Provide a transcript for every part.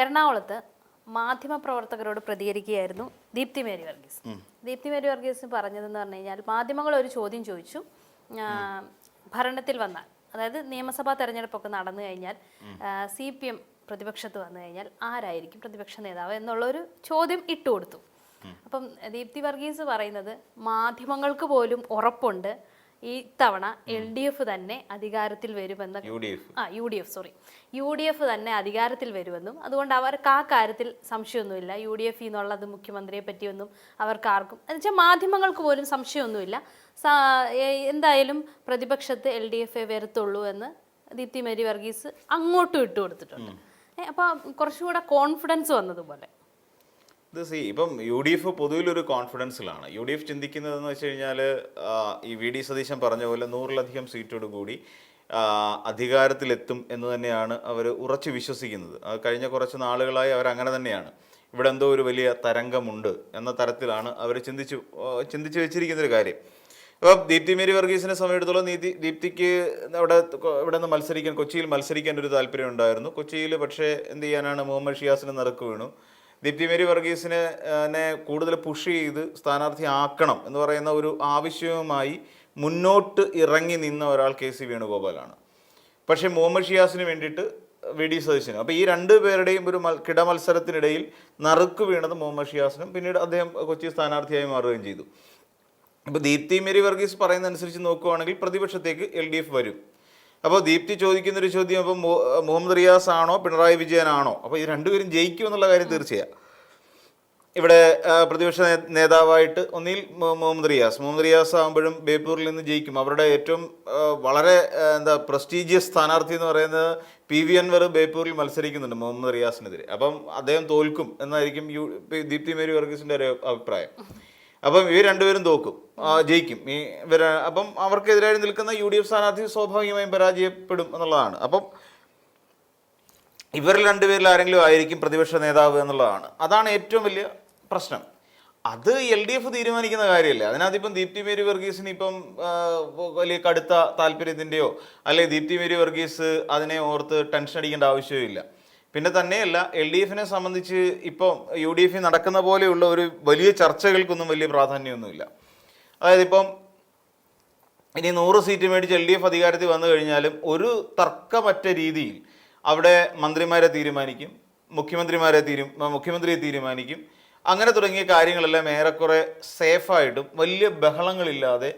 എറണാകുളത്ത് മാധ്യമപ്രവർത്തകരോട് പ്രതികരിക്കുകയായിരുന്നു ദീപ്തി മേരി വർഗീസ്. ദീപ്തി മേരി വർഗീസ് പറഞ്ഞതെന്ന് പറഞ്ഞു കഴിഞ്ഞാൽ, മാധ്യമങ്ങൾ ഒരു ചോദ്യം ചോദിച്ചു, ഭരണത്തിൽ വന്നാൽ, അതായത് നിയമസഭാ തെരഞ്ഞെടുപ്പൊക്കെ നടന്നു കഴിഞ്ഞാൽ CPM പ്രതിപക്ഷത്ത് വന്നു കഴിഞ്ഞാൽ ആരായിരിക്കും പ്രതിപക്ഷ നേതാവ് എന്നുള്ളൊരു ചോദ്യം ഇട്ടുകൊടുത്തു. അപ്പം ദീപ്തി വർഗീസ് പറയുന്നത്, മാധ്യമങ്ങൾക്ക് പോലും ഉറപ്പുണ്ട് ഈ തവണ LDF തന്നെ അധികാരത്തിൽ വരുമെന്ന്, UDF തന്നെ അധികാരത്തിൽ വരുമെന്നും, അതുകൊണ്ട് അവർക്ക് ആ കാര്യത്തിൽ സംശയമൊന്നുമില്ല. UDF എന്നുള്ളത് മുഖ്യമന്ത്രിയെ പറ്റിയൊന്നും അവർക്ക് ആർക്കും, എന്നുവെച്ചാൽ മാധ്യമങ്ങൾക്ക് പോലും സംശയമൊന്നുമില്ല, എന്തായാലും പ്രതിപക്ഷത്ത് LDF വരത്തുള്ളൂ എന്ന് ദീപ്തി മേരി വർഗീസ് അങ്ങോട്ടും ഇട്ട് കൊടുത്തിട്ടുണ്ട്. അപ്പം കുറച്ചുകൂടെ കോൺഫിഡൻസ് വന്നതുപോലെ. ഇപ്പം UDF പൊതുവിലൊരു കോൺഫിഡൻസിലാണ്. UDF ചിന്തിക്കുന്നതെന്ന് വെച്ച് കഴിഞ്ഞാൽ, ഈ VD സതീശൻ പറഞ്ഞ പോലെ 100-ലധികം സീറ്റോട് കൂടി അധികാരത്തിലെത്തും എന്ന് തന്നെയാണ് അവർ ഉറച്ചു വിശ്വസിക്കുന്നത്. കഴിഞ്ഞ കുറച്ച് നാളുകളായി അവരങ്ങനെ തന്നെയാണ്. ഇവിടെ എന്തോ ഒരു വലിയ തരംഗമുണ്ട് എന്ന തരത്തിലാണ് അവർ ചിന്തിച്ചു വെച്ചിരിക്കുന്നൊരു കാര്യം. അപ്പം ദീപ്തി മേരി വർഗീസിനെ സമയത്തോളം ദീപ്തിക്ക് ഇവിടെ നിന്ന് മത്സരിക്കാൻ, കൊച്ചിയിൽ മത്സരിക്കാൻ ഒരു താല്പര്യം ഉണ്ടായിരുന്നു. കൊച്ചിയിൽ പക്ഷേ എന്ത് ചെയ്യാനാണ്, മുഹമ്മദ് ഷിയാസിന് നറുക്ക് വീണു. ദീപ്തി മേരി വർഗീസിനെ കൂടുതൽ പുഷ് ചെയ്ത് സ്ഥാനാർത്ഥി ആക്കണം എന്ന് പറയുന്ന ഒരു ആവശ്യവുമായി മുന്നോട്ട് ഇറങ്ങി നിന്ന ഒരാൾ KC വേണുഗോപാലാണ്. പക്ഷേ മുഹമ്മദ് ഷിയാസിന് വേണ്ടിയിട്ട് VD സതീശനും. അപ്പോൾ ഈ രണ്ടുപേരുടെയും ഒരു കിടമത്സരത്തിനിടയിൽ നറുക്ക് വീണത് മുഹമ്മദ് ഷിയാസിനും, പിന്നീട് അദ്ദേഹം കൊച്ചി സ്ഥാനാർത്ഥിയായി മാറുകയും ചെയ്തു. അപ്പോൾ ദീപ്തി മേരി വർഗീസ് പറയുന്നതനുസരിച്ച് നോക്കുകയാണെങ്കിൽ പ്രതിപക്ഷത്തേക്ക് LDF വരും. അപ്പോൾ ദീപ്തി ചോദിക്കുന്നൊരു ചോദ്യം, അപ്പം മുഹമ്മദ് റിയാസ് ആണോ പിണറായി വിജയനാണോ? അപ്പോൾ ഈ രണ്ടുപേരും ജയിക്കുമെന്നുള്ള കാര്യം തീർച്ചയാണ്. ഇവിടെ പ്രതിപക്ഷ നേതാവായിട്ട് ഒന്നിൽ മുഹമ്മദ് റിയാസ് ആകുമ്പോഴും ബേപ്പൂരിൽ നിന്ന് ജയിക്കും. അവരുടെ ഏറ്റവും വളരെ പ്രസ്റ്റീജിയസ് സ്ഥാനാർത്ഥി എന്ന് പറയുന്നത് PV അൻവർ ബേപ്പൂരിൽ മത്സരിക്കുന്നുണ്ട് മുഹമ്മദ് റിയാസിനെതിരെ. അപ്പം അദ്ദേഹം തോൽക്കും എന്നായിരിക്കും ദീപ്തി മേരി വർഗീസിൻ്റെ ഒരു അഭിപ്രായം. അപ്പം ഇവർ രണ്ടുപേരും ജയിക്കും. അപ്പം അവർക്കെതിരായി നിൽക്കുന്ന UDF സ്ഥാനാർത്ഥി സ്വാഭാവികമായും പരാജയപ്പെടും എന്നുള്ളതാണ്. അപ്പം ഇവരിൽ രണ്ടുപേരിൽ ആരെങ്കിലും ആയിരിക്കും പ്രതിപക്ഷ നേതാവ് എന്നുള്ളതാണ്. അതാണ് ഏറ്റവും വലിയ പ്രശ്നം. അത് LDF തീരുമാനിക്കുന്ന കാര്യമല്ല. അതിനകത്തിപ്പം ദീപ്തി മേരി വർഗീസിന് ഇപ്പം വലിയ കടുത്ത താല്പര്യത്തിൻ്റെയോ അല്ലെങ്കിൽ ദീപ്തി മേരി വർഗീസ് അതിനെ ഓർത്ത് ടെൻഷൻ അടിക്കേണ്ട ആവശ്യമില്ല. പിന്നെ തന്നെയല്ല, LDFനെ സംബന്ധിച്ച് ഇപ്പം UDF നടക്കുന്ന പോലെയുള്ള ഒരു വലിയ ചർച്ചകൾക്കൊന്നും വലിയ പ്രാധാന്യമൊന്നുമില്ല. അതായത് ഇപ്പം ഇനി 100 സീറ്റ് മേടിച്ച് LDF അധികാരത്തിൽ വന്നു കഴിഞ്ഞാലും ഒരു തർക്കമറ്റ രീതിയിൽ അവിടെ മന്ത്രിമാരെ തീരുമാനിക്കും, മുഖ്യമന്ത്രിയെ തീരുമാനിക്കും. അങ്ങനെ തുടങ്ങിയ കാര്യങ്ങളെല്ലാം ഏറെക്കുറെ സേഫായിട്ടും വലിയ ബഹളങ്ങളില്ലാതെ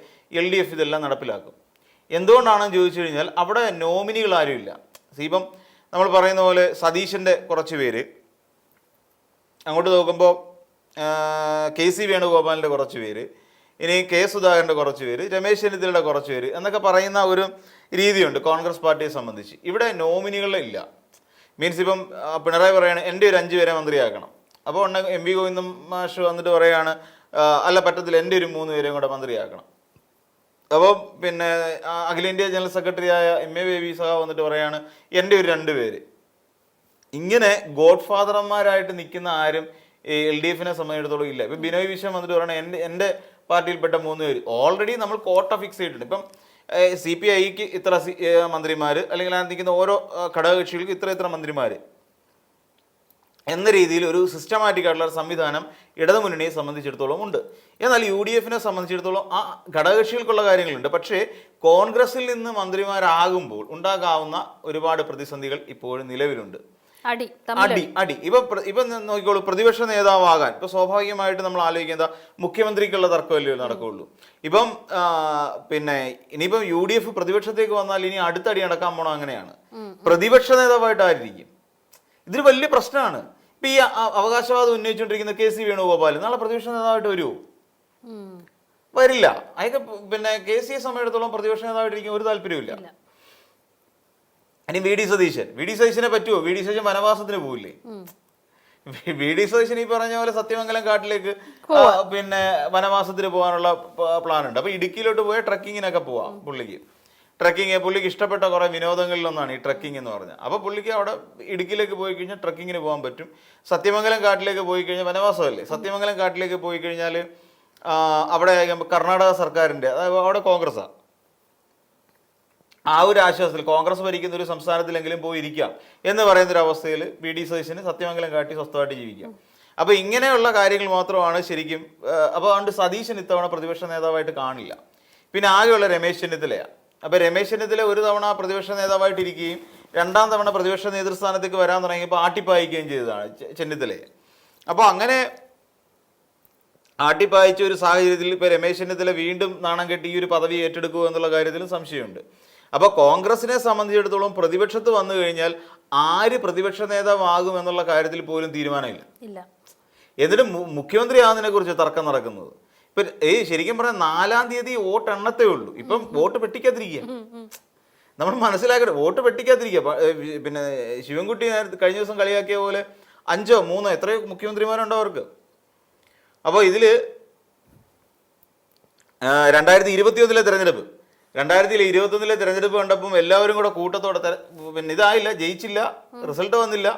LDF ഇതെല്ലാം നടപ്പിലാക്കും. എന്തുകൊണ്ടാണെന്ന് ചോദിച്ചു കഴിഞ്ഞാൽ, അവിടെ നോമിനികൾ ആരുമില്ല. ഇപ്പം നമ്മൾ പറയുന്ന പോലെ സതീശൻ്റെ കുറച്ച് പേര്, അങ്ങോട്ട് നോക്കുമ്പോൾ KC വേണുഗോപാലിൻ്റെ കുറച്ച് പേര്, ഇനി K സുധാകരൻ്റെ കുറച്ച് പേര്, രമേശ് ചെന്നിത്തലയുടെ കുറച്ച് പേര് എന്നൊക്കെ പറയുന്ന ഒരു രീതിയുണ്ട് കോൺഗ്രസ് പാർട്ടിയെ സംബന്ധിച്ച്. ഇവിടെ നോമിനികളില്ല. മീൻസ് ഇപ്പം പിണറായി പറയുകയാണ് എൻ്റെ ഒരു 5 പേരെ മന്ത്രിയാക്കണം. അപ്പോൾ MV ഗോവിന്ദൻ മാഷ് വന്നിട്ട് പറയുകയാണ്, അല്ല പറ്റത്തില്ല, എൻ്റെ ഒരു 3 പേരെയും കൂടെ മന്ത്രിയാക്കണം. അപ്പോൾ പിന്നെ അഖിലേന്ത്യാ ജനറൽ സെക്രട്ടറിയായ MA ബേബി സഹ വന്നിട്ട് പറയാണ്, എൻ്റെ ഒരു 2 പേര്. ഇങ്ങനെ ഗോഡ് ഫാദർമാരായിട്ട് നിൽക്കുന്ന ആരും LDFനെ സംബന്ധിച്ചിടത്തോളം ഇല്ല. ഇപ്പം ബിനോയ് വിശ്വം വന്നിട്ട് പറയണത് എൻ്റെ പാർട്ടിയിൽപ്പെട്ട 3 പേര്. ഓൾറെഡി നമ്മൾ കോട്ട ഫിക്സ് ചെയ്തിട്ടുണ്ട്. ഇപ്പം CPIക്ക് ഇത്ര മന്ത്രിമാർ, അല്ലെങ്കിൽ ആ നിൽക്കുന്ന ഓരോ ഘടകകക്ഷികൾക്ക് ഇത്ര മന്ത്രിമാർ എന്ന രീതിയിൽ ഒരു സിസ്റ്റമാറ്റിക് ആയിട്ടുള്ള സംവിധാനം ഇടതുമുന്നണിയെ സംബന്ധിച്ചിടത്തോളം ഉണ്ട്. എന്നാൽ UDFനെ സംബന്ധിച്ചിടത്തോളം ആ ഘടകകക്ഷികൾക്കുള്ള കാര്യങ്ങളുണ്ട്. പക്ഷേ കോൺഗ്രസിൽ നിന്ന് മന്ത്രിമാരാകുമ്പോൾ ഉണ്ടാകാവുന്ന ഒരുപാട് പ്രതിസന്ധികൾ ഇപ്പോഴും നിലവിലുണ്ട്. അടി ഇപ്പം നോക്കിക്കോളൂ, പ്രതിപക്ഷ നേതാവാകാൻ ഇപ്പം സ്വാഭാവികമായിട്ട് നമ്മൾ ആലോചിക്കുന്നത് മുഖ്യമന്ത്രിക്കുള്ള തർക്കമല്ലേ നടക്കുകയുള്ളൂ. ഇപ്പം പിന്നെ ഇനിയിപ്പം UDF പ്രതിപക്ഷത്തേക്ക് വന്നാൽ ഇനി അടുത്തടി നടക്കാൻ പോണോ? അങ്ങനെയാണ്. പ്രതിപക്ഷ നേതാവായിട്ട് ആയിരിക്കും. ഇതൊരു വലിയ പ്രശ്നമാണ്. ഇപ്പം ഈ അവകാശവാദം ഉന്നയിച്ചുകൊണ്ടിരിക്കുന്ന KC വേണുഗോപാൽ നാളെ പ്രതിപക്ഷ നേതാവായിട്ട് വരുമോ? വരില്ല. അതൊക്കെ പിന്നെ KCയെ സംബന്ധിച്ചിടത്തോളം പ്രതിപക്ഷ നേതാവായിട്ടിരിക്കും ഒരു താല്പര്യമില്ല. ഇനി VD സതീശനെ പറ്റുമോ? VD സതീശൻ വനവാസത്തിന് പോവില്ലേ? VD സതീശൻ ഈ പറഞ്ഞ പോലെ സത്യമംഗലം കാട്ടിലേക്ക് പിന്നെ വനവാസത്തിന് പോകാനുള്ള പ്ലാൻ ഉണ്ട്. അപ്പൊ ഇടുക്കിയിലോട്ട് പോയാൽ ട്രക്കിങ്ങിനൊക്കെ പോവാം പുള്ളിക്ക്. പുള്ളിക്ക് ഇഷ്ടപ്പെട്ട കുറെ വിനോദങ്ങളിലൊന്നാണ് ഈ ട്രക്കിംഗ് എന്ന് പറഞ്ഞാൽ. അപ്പോൾ പുള്ളിക്ക് അവിടെ ഇടുക്കിയിലേക്ക് പോയി കഴിഞ്ഞാൽ ട്രക്കിങ്ങിന് പോകാൻ പറ്റും. സത്യമംഗലം കാട്ടിലേക്ക് പോയി കഴിഞ്ഞാൽ വനവാസമല്ലേ, സത്യമംഗലം കാട്ടിലേക്ക് പോയി കഴിഞ്ഞാൽ അവിടെ കർണാടക സർക്കാരിൻ്റെ, അതായത് അവിടെ കോൺഗ്രസ്സാണ്, ആ ഒരു ആശ്വാസത്തിൽ കോൺഗ്രസ് ഭരിക്കുന്ന ഒരു സംസ്ഥാനത്തിലെങ്കിലും പോയി ഇരിക്കാം എന്ന് പറയുന്നൊരു അവസ്ഥയിൽ വി ഡി സതീശന് സത്യമംഗലം കാട്ടി സ്വസ്ഥമായിട്ട് ജീവിക്കാം. അപ്പോൾ ഇങ്ങനെയുള്ള കാര്യങ്ങൾ മാത്രമാണ് ശരിക്കും. അപ്പോൾ അതുകൊണ്ട് സതീശൻ ഇത്തവണ പ്രതിപക്ഷ നേതാവായിട്ട് കാണില്ല. പിന്നെ ആകെയുള്ള രമേശ് ചെന്നിത്തലയാണ്. അപ്പോൾ രമേശ് ചെന്നിത്തല ഒരു തവണ പ്രതിപക്ഷ നേതാവായിട്ട് ഇരിക്കുകയും രണ്ടാം തവണ പ്രതിപക്ഷ നേതൃസ്ഥാനത്തേക്ക് വരാൻ തുടങ്ങിയപ്പോൾ ആട്ടിപ്പായിക്കുകയും ചെയ്തതാണ് ചെന്നിത്തലയെ. അപ്പോൾ അങ്ങനെ ആട്ടിപ്പായിച്ച ഒരു സാഹചര്യത്തിൽ ഇപ്പോൾ രമേശ് ചെന്നിത്തല വീണ്ടും നാണം കെട്ടി ഈ ഒരു പദവി ഏറ്റെടുക്കുക എന്നുള്ള കാര്യത്തിലും സംശയമുണ്ട്. അപ്പോൾ കോൺഗ്രസിനെ സംബന്ധിച്ചിടത്തോളം പ്രതിപക്ഷത്ത് വന്നു കഴിഞ്ഞാൽ ആര് പ്രതിപക്ഷ നേതാവാകും എന്നുള്ള കാര്യത്തിൽ പോലും തീരുമാനമില്ല. എന്നിട്ട് മുഖ്യമന്ത്രി ആകുന്നതിനെ കുറിച്ച് തർക്കം നടക്കുന്നത്. ഇപ്പം ശരിക്കും പറഞ്ഞാൽ 4-ാം തീയതി വോട്ട് എണ്ണത്തേ ഉള്ളൂ. ഇപ്പം വോട്ട് പെട്ടിക്കാതിരിക്കുക, നമ്മൾ മനസ്സിലാക്കട്ടെ. വോട്ട് പെട്ടിക്കാതിരിക്കുക. പിന്നെ ശിവൻകുട്ടി കഴിഞ്ഞ ദിവസം കളിയാക്കിയ പോലെ 5, 3 എത്രയോ മുഖ്യമന്ത്രിമാരുണ്ടോ അവർക്ക്. അപ്പോൾ ഇതിൽ 2021 തെരഞ്ഞെടുപ്പ് 2021 തെരഞ്ഞെടുപ്പ് കണ്ടപ്പം എല്ലാവരും കൂടെ കൂട്ടത്തോടെ പിന്നെ ഇതായില്ല, ജയിച്ചില്ല, റിസൾട്ട് വന്നില്ല,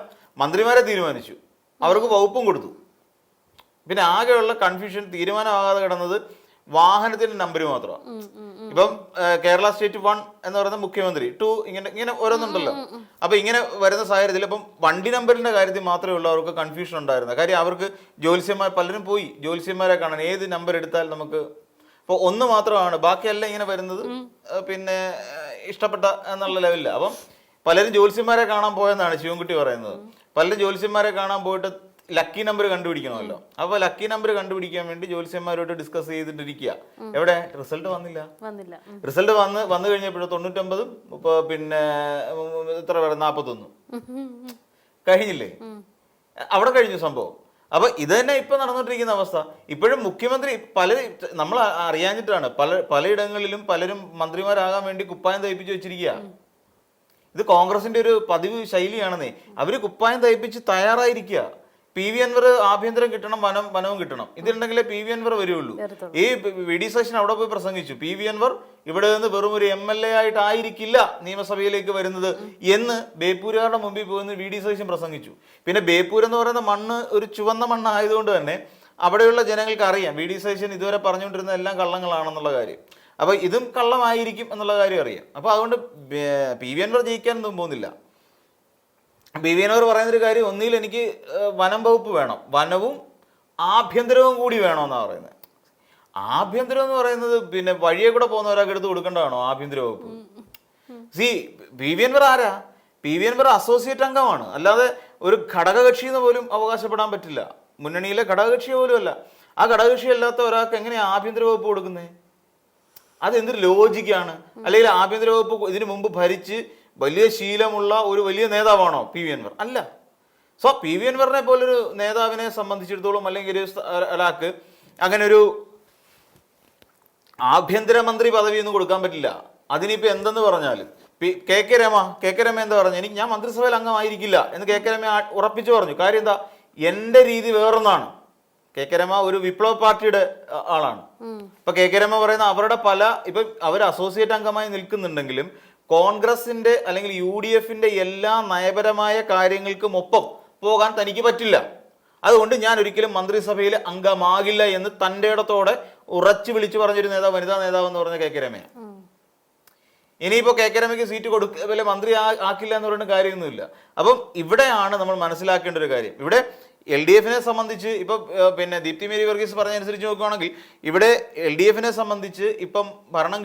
മന്ത്രിമാരെ തീരുമാനിച്ചു, അവർക്ക് വകുപ്പും കൊടുത്തു. പിന്നെ ആകെയുള്ള കൺഫ്യൂഷൻ തീരുമാനമാകാതെ കിടന്നത് വാഹനത്തിന്റെ നമ്പർ മാത്രമാണ്. ഇപ്പം കേരള സ്റ്റേറ്റ് 1 എന്ന് പറയുന്ന മുഖ്യമന്ത്രി 2 ഇങ്ങനെ ഓരോന്നുണ്ടല്ലോ. അപ്പൊ ഇങ്ങനെ വരുന്ന സാഹചര്യത്തിൽ ഇപ്പം വണ്ടി നമ്പറിന്റെ കാര്യത്തിൽ മാത്രമേ ഉള്ളൂ അവർക്ക് കൺഫ്യൂഷൻ ഉണ്ടായിരുന്നത്. കാര്യം അവർക്ക് ജ്യോത്സ്യന്മാർ പലരും പോയി ജ്യോത്സ്യന്മാരെ കാണാൻ ഏത് നമ്പർ എടുത്താൽ നമുക്ക് ഇപ്പോൾ 1 മാത്രമാണ്, ബാക്കിയെല്ലാം ഇങ്ങനെ വരുന്നത് പിന്നെ ഇഷ്ടപ്പെട്ട എന്നുള്ള ലെവലില്ല. അപ്പം പലരും ജ്യോത്സ്യന്മാരെ കാണാൻ പോയെന്നാണ് ശിവൻകുട്ടി പറയുന്നത്. പലരും ജ്യോത്സ്യന്മാരെ കാണാൻ പോയിട്ട് ലക്കി നമ്പർ കണ്ടുപിടിക്കണമല്ലോ. അപ്പോൾ ലക്കി നമ്പർ കണ്ടുപിടിക്കാൻ വേണ്ടി ജ്യോത്സ്യന്മാരോട്ട് ഡിസ്കസ് ചെയ്തിട്ടിരിക്കുക. എവിടെ റിസൾട്ട് വന്നില്ല. റിസൾട്ട് വന്നു കഴിഞ്ഞപ്പോഴും 99 പിന്നെ എത്ര പേര് 41 കഴിഞ്ഞില്ലേ, അവിടെ കഴിഞ്ഞു സംഭവം. അപ്പൊ ഇത് തന്നെ ഇപ്പൊ നടന്നുകൊണ്ടിരിക്കുന്ന അവസ്ഥ. ഇപ്പോഴും മുഖ്യമന്ത്രി നമ്മൾ അറിയാഞ്ഞിട്ടാണ് പലയിടങ്ങളിലും പലരും മന്ത്രിമാരാകാൻ വേണ്ടി കുപ്പായം തയ്പ്പിച്ച് വെച്ചിരിക്കുക. ഇത് കോൺഗ്രസിന്റെ ഒരു പതിവ് ശൈലിയാണെന്നേ. അവര് കുപ്പായം തയ്പ്പിച്ച് തയ്യാറായിരിക്കുക. PV അൻവർ ആഭ്യന്തരം കിട്ടണം, വനവും കിട്ടണം, ഇതിലുണ്ടെങ്കിലേ PV അൻവർ വരുള്ളൂ. ഈ വി ഡി സതീശൻ അവിടെ പോയി പ്രസംഗിച്ചു, PV അൻവർ ഇവിടെ നിന്ന് വെറും ഒരു MLA ആയിട്ടായിരിക്കില്ല നിയമസഭയിലേക്ക് വരുന്നത് എന്ന് ബേപ്പൂരുകാരുടെ മുമ്പിൽ പോയി വി ഡി സതീശൻ പ്രസംഗിച്ചു. പിന്നെ ബേപ്പൂർ എന്ന് പറയുന്ന മണ്ണ് ഒരു ചുവന്ന മണ്ണായതുകൊണ്ട് തന്നെ അവിടെയുള്ള ജനങ്ങൾക്ക് അറിയാം വി ഡി സതീശൻ ഇതുവരെ പറഞ്ഞുകൊണ്ടിരുന്ന എല്ലാം കള്ളങ്ങളാണെന്നുള്ള കാര്യം. അപ്പോൾ ഇതും കള്ളമായിരിക്കും എന്നുള്ള കാര്യം അറിയാം. അപ്പോൾ അതുകൊണ്ട് PV അൻവർ ജയിക്കാനൊന്നും പോകുന്നില്ല. PV അൻവർ പറയുന്നൊരു കാര്യം, ഒന്നിൽ എനിക്ക് വനം വകുപ്പ് വേണം, വനവും ആഭ്യന്തരവും കൂടി വേണമെന്നാണ് പറയുന്നത്. ആഭ്യന്തരം എന്ന് പറയുന്നത് പിന്നെ വഴിയെ കൂടെ പോകുന്ന ഒരാൾക്ക് എടുത്ത് കൊടുക്കേണ്ടതാണോ ആഭ്യന്തര വകുപ്പ്? PV അൻവർ ആരാ? PV അൻവർ അസോസിയേറ്റ് അംഗമാണ്, അല്ലാതെ ഒരു ഘടകകക്ഷി എന്ന് പോലും അവകാശപ്പെടാൻ പറ്റില്ല. മുന്നണിയിലെ ഘടകകക്ഷി പോലും അല്ല. ആ ഘടകകക്ഷി അല്ലാത്ത ഒരാൾക്ക് എങ്ങനെയാണ് ആഭ്യന്തര വകുപ്പ് കൊടുക്കുന്നത്? അതെന്തൊരു ലോജിക്കാണ്? അല്ലെങ്കിൽ ആഭ്യന്തര വകുപ്പ് ഇതിനു മുമ്പ് ഭരിച്ച് വലിയ ശീലമുള്ള ഒരു വലിയ നേതാവാണോ PV അൻവർ? അല്ല. സോ PV അൻവറിനെ പോലൊരു നേതാവിനെ സംബന്ധിച്ചിടത്തോളം അല്ലെങ്കിൽ ഒരാൾക്ക് അങ്ങനെ ഒരു ആഭ്യന്തരമന്ത്രി പദവി ഒന്നും കൊടുക്കാൻ പറ്റില്ല. അതിനിപ്പോൾ എന്തെന്ന് പറഞ്ഞാലും KK രമ എന്താ പറഞ്ഞു, ഞാൻ മന്ത്രിസഭയിൽ അംഗമായിരിക്കില്ല എന്ന് KK രമ ഉറപ്പിച്ചു പറഞ്ഞു. കാര്യം എന്താ? എൻ്റെ രീതി വേറൊന്നാണ്. KK രമ ഒരു വിപ്ലവ പാർട്ടിയുടെ ആളാണ്. ഇപ്പൊ KK രമ പറയുന്ന അവരുടെ ഇപ്പൊ അവർ അസോസിയേറ്റ് അംഗമായി നിൽക്കുന്നുണ്ടെങ്കിലും കോൺഗ്രസിന്റെ അല്ലെങ്കിൽ UDFന്റെ എല്ലാ നയപരമായ കാര്യങ്ങൾക്കും ഒപ്പം പോകാൻ തനിക്ക് പറ്റില്ല. അതുകൊണ്ട് ഞാൻ ഒരിക്കലും മന്ത്രിസഭയിൽ അംഗമാകില്ല എന്ന് തൻ്റെ ഇടത്തോടെ ഉറച്ചു വിളിച്ചു പറഞ്ഞൊരു നേതാവ്, വനിതാ നേതാവ് എന്ന് പറഞ്ഞ KK രമയാണ്. ഇനിയിപ്പോൾ KK രമയ്ക്ക് സീറ്റ് കൊടുക്കുക മന്ത്രി ആക്കില്ല എന്ന് പറയുന്ന കാര്യമൊന്നുമില്ല. അപ്പം ഇവിടെയാണ് നമ്മൾ മനസ്സിലാക്കേണ്ട ഒരു കാര്യം. ഇവിടെ LDFനെ സംബന്ധിച്ച് ഇപ്പം പിന്നെ ദീപ്തി മേരി വർഗീസ് പറഞ്ഞനുസരിച്ച് നോക്കുകയാണെങ്കിൽ ഇവിടെ LDFനെ സംബന്ധിച്ച് ഇപ്പം ഭരണം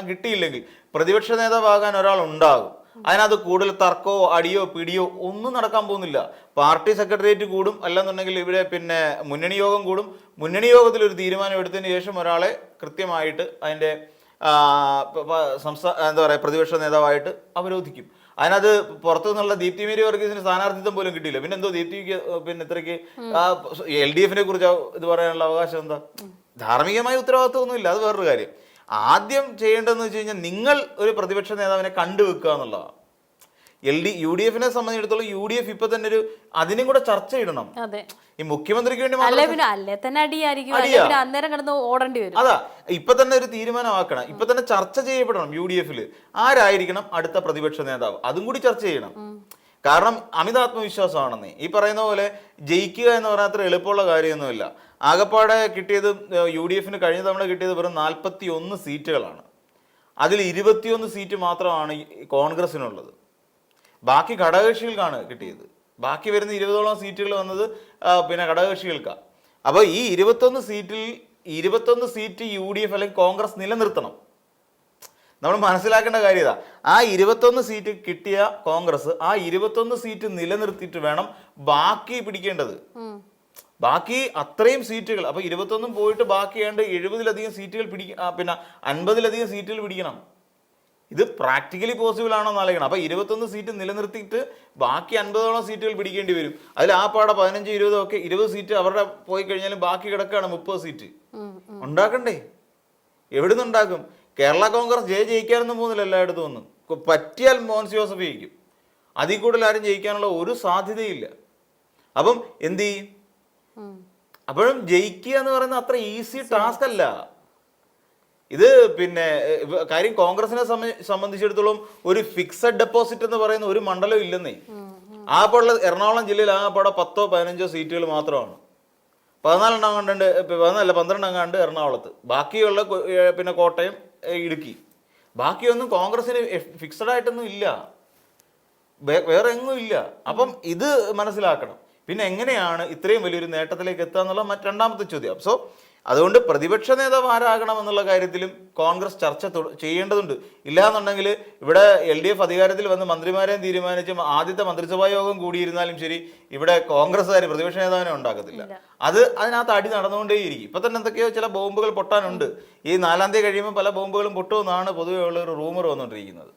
കിട്ടിയില്ലെങ്കിൽ പ്രതിപക്ഷ നേതാവാകാൻ ഒരാൾ ഉണ്ടാകും. അതിനകത്ത് കൂടുതൽ തർക്കമോ അടിയോ പിടിയോ ഒന്നും നടക്കാൻ പോകുന്നില്ല. പാർട്ടി സെക്രട്ടേറിയറ്റ് കൂടും, അല്ലെന്നുണ്ടെങ്കിൽ ഇവിടെ പിന്നെ മുന്നണി യോഗം കൂടും. മുന്നണി യോഗത്തിൽ ഒരു തീരുമാനം എടുത്തതിന് ശേഷം ഒരാളെ കൃത്യമായിട്ട് അതിൻ്റെ എന്താ പറയുക പ്രതിപക്ഷ നേതാവായിട്ട് അവരോധിക്കും. അതിനകത്ത് പുറത്തു നിന്നുള്ള ദീപ്തി മേരി വർഗീസിന് സ്ഥാനാർത്ഥിത്വം പോലും കിട്ടിയില്ല. പിന്നെ എന്തോ ദീപ്തിക്ക് പിന്നെ ഇത്രയ്ക്ക് LDFനെ കുറിച്ച് ഇത് പറയാനുള്ള അവകാശം എന്താ? ധാർമ്മികമായ ഉത്തരവാദിത്വമൊന്നുമില്ല. അത് വേറൊരു കാര്യം. ആദ്യം ചെയ്യേണ്ടതെന്ന് വെച്ച് കഴിഞ്ഞാൽ നിങ്ങൾ ഒരു പ്രതിപക്ഷ നേതാവിനെ കണ്ടുവെക്കുക എന്നുള്ളതാണ്. UDFനെ സംബന്ധിച്ചിടത്തോളം UDF ഇപ്പൊ തന്നെ അതിനും കൂടെ ചർച്ച ഇടണം. ഈ മുഖ്യമന്ത്രിക്ക് വേണ്ടി അതാ ഇപ്പൊ തന്നെ ഒരു തീരുമാനമാക്കണം. ഇപ്പൊ തന്നെ ചർച്ച ചെയ്യപ്പെടണം UDFല് ആരായിരിക്കണം അടുത്ത പ്രതിപക്ഷ നേതാവ്. അതും കൂടി ചർച്ച ചെയ്യണം. കാരണം അമിതാത്മവിശ്വാസമാണെന്നേ. ഈ പറയുന്ന പോലെ ജയിക്കുക എന്ന് പറഞ്ഞാൽ അത്ര എളുപ്പമുള്ള കാര്യമൊന്നുമില്ല. ആകപ്പാടെ കിട്ടിയത് UDFന് കഴിഞ്ഞ തവണ കിട്ടിയത് വെറും 41 സീറ്റുകളാണ്. അതിൽ 21 സീറ്റ് മാത്രമാണ് ഈ കോൺഗ്രസിനുള്ളത്. ബാക്കി ഘടകകക്ഷികൾക്കാണ് കിട്ടിയത്. ബാക്കി വരുന്ന 20ഓളം സീറ്റുകൾ വന്നത് പിന്നെ ഘടകകക്ഷികൾക്കാണ്. അപ്പോൾ ഈ 21 സീറ്റിൽ 21 സീറ്റ് UDF അല്ലെങ്കിൽ കോൺഗ്രസ് നിലനിർത്തണം. നമ്മൾ മനസ്സിലാക്കേണ്ട കാര്യം ഇതാ, ആ 21 സീറ്റ് കിട്ടിയ കോൺഗ്രസ് ആ 21 സീറ്റ് നിലനിർത്തിയിട്ട് വേണം ബാക്കി പിടിക്കേണ്ടത്. ബാക്കി അത്രയും സീറ്റുകൾ, അപ്പോൾ 21 പോയിട്ട് ബാക്കി ഏണ്ട് 70-ലധികം സീറ്റുകൾ പിന്നെ 50-ലധികം സീറ്റുകൾ പിടിക്കണം. ഇത് പ്രാക്ടിക്കലി പോസിബിൾ ആണോ എന്ന് ആലോചിക്കണം. അപ്പോൾ 21 സീറ്റ് നിലനിർത്തിയിട്ട് ബാക്കി 50ഓളം സീറ്റുകൾ പിടിക്കേണ്ടി വരും. അതിൽ ആ പാടെ 15-20 ഒക്കെ 20 സീറ്റ് അവരുടെ പോയി കഴിഞ്ഞാലും ബാക്കി കിടക്കുകയാണ് 30 സീറ്റ്. ഉണ്ടാക്കണ്ടേ? എവിടെ നിന്നുണ്ടാക്കും? കേരള കോൺഗ്രസ് ജയിക്കാനൊന്നും പോകുന്നില്ല എല്ലായിടത്തും ഒന്നും. പറ്റിയാൽ മോൻസ് ജോസഫ് ജയിക്കും. അതിൽ കൂടുതൽ ആരും ജയിക്കാനുള്ള ഒരു സാധ്യതയില്ല. അപ്പം എന്ത് ചെയ്യും? അപ്പോഴും ജയിക്കുക എന്ന് പറയുന്നത് അത്ര ഈസി ടാസ്ക് അല്ല ഇത്. പിന്നെ കാര്യം കോൺഗ്രസിനെ സംബന്ധിച്ചിടത്തോളം ഒരു ഫിക്സഡ് ഡെപ്പോസിറ്റ് എന്ന് പറയുന്ന ഒരു മണ്ഡലം ഇല്ലെന്നേ. ആകെയുള്ള എറണാകുളം ജില്ലയിൽ ആകെപ്പാടെ 10-15 സീറ്റുകൾ മാത്രമാണ്. 12 എങ്ങാണ്ട് എറണാകുളത്ത്, ബാക്കിയുള്ള പിന്നെ കോട്ടയം, ഇടുക്കി, ബാക്കിയൊന്നും കോൺഗ്രസിന് ഫിക്സഡ് ആയിട്ടൊന്നും ഇല്ല, വേറെ എങ്ങും ഇല്ല. അപ്പം ഇത് മനസ്സിലാക്കണം. പിന്നെ എങ്ങനെയാണ് ഇത്രയും വലിയൊരു നേട്ടത്തിലേക്ക് എത്തുക എന്നുള്ള രണ്ടാമത്തെ ചോദ്യം. സോ അതുകൊണ്ട് പ്രതിപക്ഷ നേതാവ് ആരാകണം എന്നുള്ള കാര്യത്തിലും കോൺഗ്രസ് ചർച്ച ചെയ്യേണ്ടതുണ്ട്. ഇല്ലാന്നുണ്ടെങ്കിൽ ഇവിടെ LDF അധികാരത്തിൽ വന്ന് മന്ത്രിമാരെയും തീരുമാനിച്ച് ആദ്യത്തെ മന്ത്രിസഭാ യോഗം കൂടിയിരുന്നാലും ശരി, ഇവിടെ കോൺഗ്രസ്സുകാർ പ്രതിപക്ഷ നേതാവിനെ ഉണ്ടാക്കത്തില്ല. അതിനകത്ത് അടി നടന്നുകൊണ്ടേയിരിക്കും. ഇപ്പൊ തന്നെ എന്തൊക്കെയോ ചില ബോംബുകൾ പൊട്ടാനുണ്ട്. ഈ 4-ാം തീയതി കഴിയുമ്പോൾ പല ബോംബുകളും പൊട്ടുമെന്നാണ് പൊതുവെ ഉള്ള ഒരു റൂമർ വന്നുകൊണ്ടിരിക്കുന്നത്.